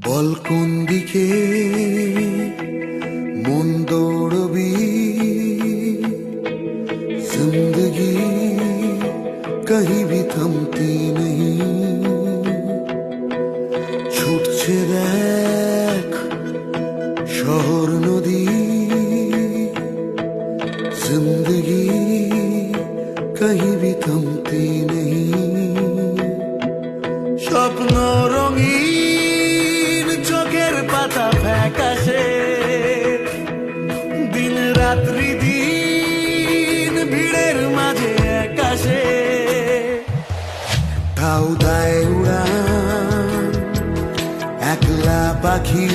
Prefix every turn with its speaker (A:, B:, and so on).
A: বল কোন দিকে মন দৌড়বি, जिंदगी कहीं भी थमती नहीं। ছুটছে দেখ শহর নদী, जिंदगी कहीं भी थमती नहीं। স্বপ্ন রঙিন চোখের পাতা ফ্যাকাশে, দিন রাত্রি দিন ভিড়ের মাঝে একাশে। তাও দায় উড়ান একলা পাখি,